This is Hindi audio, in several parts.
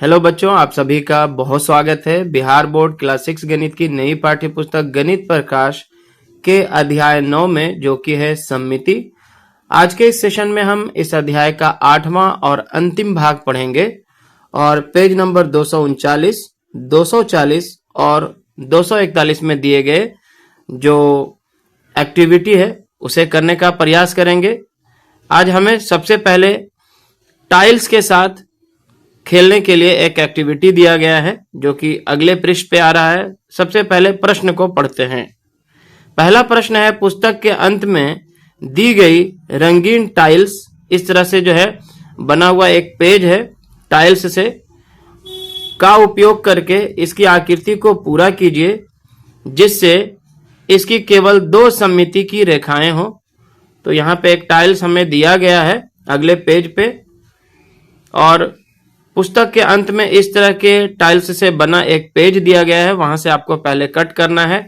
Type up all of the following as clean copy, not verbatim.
हेलो बच्चों, आप सभी का बहुत स्वागत है। बिहार बोर्ड क्लास 6 गणित की नई पाठ्य पुस्तक गणित प्रकाश के अध्याय 9 में, जो कि है सममिति। आज के इस सेशन में हम इस अध्याय का 8वां और अंतिम भाग पढ़ेंगे और पेज नंबर 239, 240 और 241 में दिए गए जो एक्टिविटी है उसे करने का प्रयास करेंगे। आज हमें सबसे पहले टाइल्स के साथ खेलने के लिए एक एक्टिविटी दिया गया है जो कि अगले पृष्ठ पे आ रहा है। सबसे पहले प्रश्न को पढ़ते हैं। पहला प्रश्न है, पुस्तक के अंत में दी गई रंगीन टाइल्स, इस तरह से जो है बना हुआ एक पेज है टाइल्स से, का उपयोग करके इसकी आकृति को पूरा कीजिए जिससे इसकी केवल 2 सममिति की रेखाएं हो। तो यहाँ पे एक टाइल्स हमें दिया गया है अगले पेज पे और पुस्तक के अंत में इस तरह के टाइल्स से बना एक पेज दिया गया है, वहां से आपको पहले कट करना है।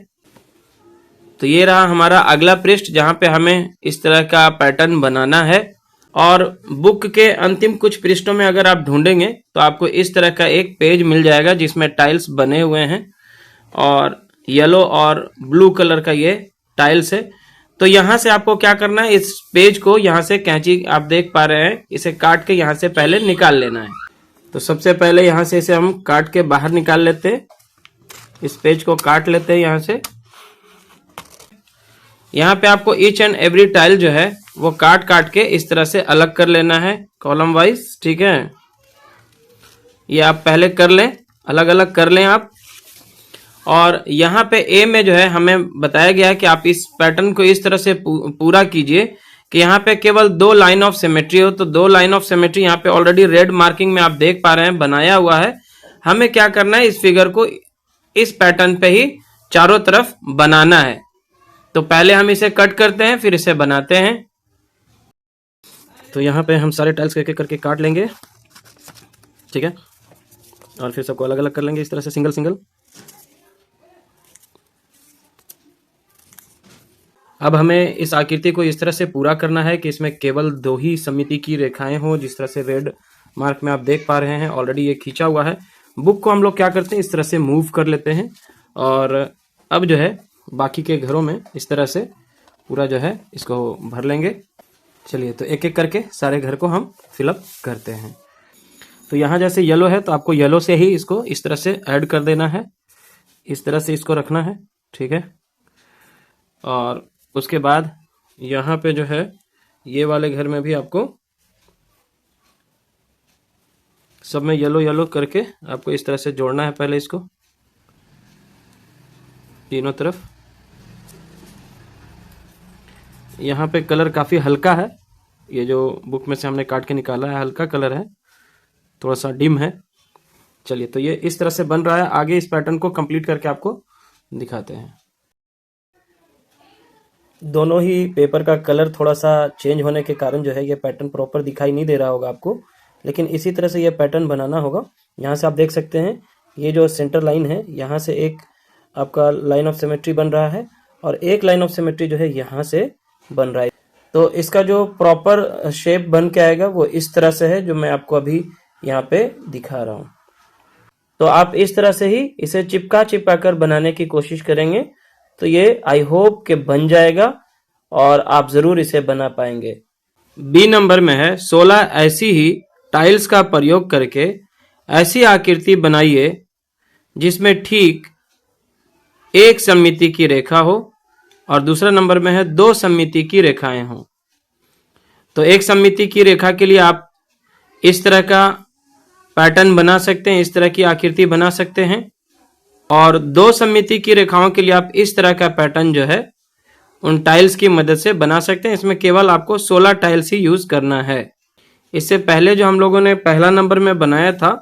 तो ये रहा हमारा अगला पृष्ठ जहां पे हमें इस तरह का पैटर्न बनाना है। और बुक के अंतिम कुछ पृष्ठों में अगर आप ढूंढेंगे तो आपको इस तरह का एक पेज मिल जाएगा जिसमें टाइल्स बने हुए हैं और येलो और ब्लू कलर का ये टाइल्स है। तो यहां से आपको क्या करना है, इस पेज को यहां से कैंची आप देख पा रहे हैं, इसे काट के यहां से पहले निकाल लेना है। तो सबसे पहले यहां से इसे हम काट के बाहर निकाल लेते हैं। इस पेज को काट लेते हैं यहां से। यहां पे आपको ईच एंड एवरी टाइल जो है वो काट काट के इस तरह से अलग कर लेना है कॉलम वाइज, ठीक है। ये आप पहले कर लें, अलग अलग कर लें आप। और यहाँ पे ए में जो है हमें बताया गया है कि आप इस पैटर्न को इस तरह से पूरा कीजिए कि यहाँ पे केवल 2 लाइन ऑफ सिमेट्री हो। तो 2 लाइन ऑफ सिमेट्री यहाँ पे ऑलरेडी रेड मार्किंग में आप देख पा रहे हैं बनाया हुआ है। हमें क्या करना है, इस फिगर को इस पैटर्न पे ही चारों तरफ बनाना है। तो पहले हम इसे कट करते हैं फिर इसे बनाते हैं। तो यहाँ पे हम सारे टाइल्स एक एक करके काट लेंगे, ठीक है, और फिर सबको अलग अलग कर लेंगे इस तरह से सिंगल सिंगल। अब हमें इस आकृति को इस तरह से पूरा करना है कि इसमें केवल 2 ही सममिति की रेखाएं हो, जिस तरह से रेड मार्क में आप देख पा रहे हैं ऑलरेडी ये खींचा हुआ है। बुक को हम लोग क्या करते हैं, इस तरह से मूव कर लेते हैं और अब जो है बाकी के घरों में इस तरह से पूरा जो है इसको भर लेंगे। चलिए, तो एक एक करके सारे घर को हम फिलअप करते हैं। तो यहाँ जैसे येलो है तो आपको येलो से ही इसको इस तरह से ऐड कर देना है, इस तरह से इसको रखना है, ठीक है। और उसके बाद यहाँ पे जो है ये वाले घर में भी आपको सब में येलो येलो करके आपको इस तरह से जोड़ना है पहले इसको तीनों तरफ। यहाँ पे कलर काफ़ी हल्का है, ये जो बुक में से हमने काट के निकाला है हल्का कलर है, थोड़ा सा डिम है। चलिए, तो ये इस तरह से बन रहा है। आगे इस पैटर्न को कंप्लीट करके आपको दिखाते हैं। दोनों ही पेपर का कलर थोड़ा सा चेंज होने के कारण जो है ये पैटर्न प्रॉपर दिखाई नहीं दे रहा होगा आपको, लेकिन इसी तरह से ये पैटर्न बनाना होगा। यहाँ से आप देख सकते हैं ये जो सेंटर लाइन है, यहाँ से एक आपका लाइन ऑफ सिमेट्री बन रहा है और एक लाइन ऑफ सिमेट्री जो है यहाँ से बन रहा है। तो इसका जो प्रॉपर शेप बन के आएगा वो इस तरह से है जो मैं आपको अभी यहाँ पे दिखा रहा हूँ। तो आप इस तरह से ही इसे चिपका चिपका कर बनाने की कोशिश करेंगे तो ये आई होप के बन जाएगा और आप जरूर इसे बना पाएंगे। बी नंबर में है, 16 ऐसी ही टाइल्स का प्रयोग करके ऐसी आकृति बनाइए जिसमें ठीक एक सममिति की रेखा हो और दूसरा नंबर में है 2 सममिति की रेखाएं हों। तो एक सममिति की रेखा के लिए आप इस तरह का पैटर्न बना सकते हैं, इस तरह की आकृति बना सकते हैं और 2 सममिति की रेखाओं के लिए आप इस तरह का पैटर्न जो है उन टाइल्स की मदद से बना सकते हैं। इसमें केवल आपको 16 टाइल्स ही यूज करना है। इससे पहले जो हम लोगों ने पहला नंबर में बनाया था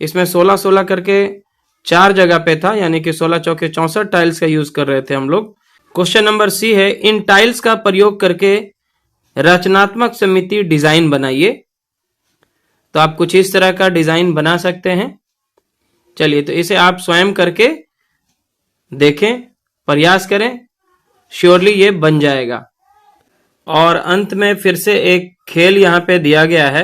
इसमें 16-16 करके 4 जगह पे था, यानी कि 16 चौके 64 टाइल्स का यूज कर रहे थे हम लोग। क्वेश्चन नंबर सी है, इन टाइल्स का प्रयोग करके रचनात्मक सममिति डिजाइन बनाइए। तो आप कुछ इस तरह का डिजाइन बना सकते हैं। चलिए, तो इसे आप स्वयं करके देखें, प्रयास करें, श्योरली ये बन जाएगा। और अंत में फिर से एक खेल यहाँ पे दिया गया है।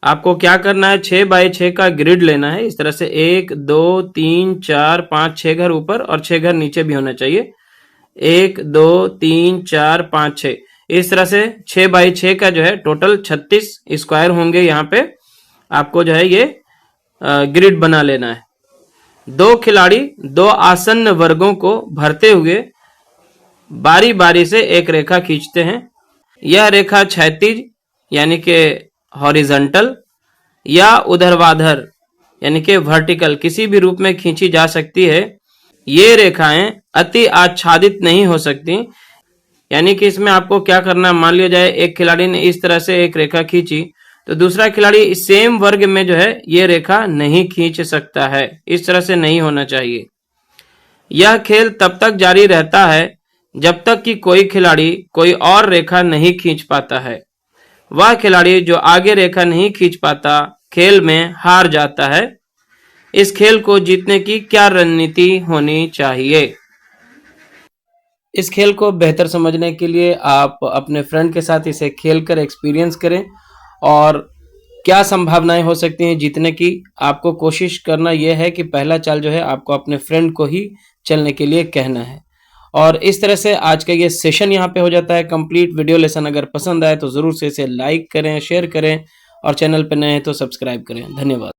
आपको क्या करना है, 6 बाई 6 का ग्रिड लेना है। इस तरह से 1 2 3 4 5 6 घर ऊपर और 6 घर नीचे भी होना चाहिए। 1 2 3 4 5 6, इस तरह से 6 बाई 6 का जो है टोटल 36 स्क्वायर होंगे। यहाँ पे आपको जो है ये ग्रिड बना लेना है। दो खिलाड़ी दो आसन्न वर्गों को भरते हुए बारी बारी से एक रेखा खींचते हैं। यह रेखा क्षैतिज यानी कि हॉरिजॉन्टल या ऊर्ध्वाधर यानी कि वर्टिकल किसी भी रूप में खींची जा सकती है। ये रेखाएं अति आच्छादित नहीं हो सकती, यानी कि इसमें आपको क्या करना है, मान लिया जाए एक खिलाड़ी ने इस तरह से एक रेखा खींची तो दूसरा खिलाड़ी सेम वर्ग में जो है ये रेखा नहीं खींच सकता है। इस तरह से नहीं होना चाहिए। यह खेल तब तक जारी रहता है जब तक कि कोई खिलाड़ी कोई और रेखा नहीं खींच पाता है। वह खिलाड़ी जो आगे रेखा नहीं खींच पाता खेल में हार जाता है। इस खेल को जीतने की क्या रणनीति होनी चाहिए? इस खेल को बेहतर समझने के लिए आप अपने फ्रेंड के साथ इसे खेलकर एक्सपीरियंस करें और क्या संभावनाएं हो सकती हैं जीतने की। आपको कोशिश करना यह है कि पहला चाल जो है आपको अपने फ्रेंड को ही चलने के लिए कहना है। और इस तरह से आज का ये सेशन यहाँ पे हो जाता है कंप्लीट। वीडियो लेसन अगर पसंद आए तो ज़रूर से इसे लाइक करें, शेयर करें और चैनल पर नए हैं तो सब्सक्राइब करें। धन्यवाद।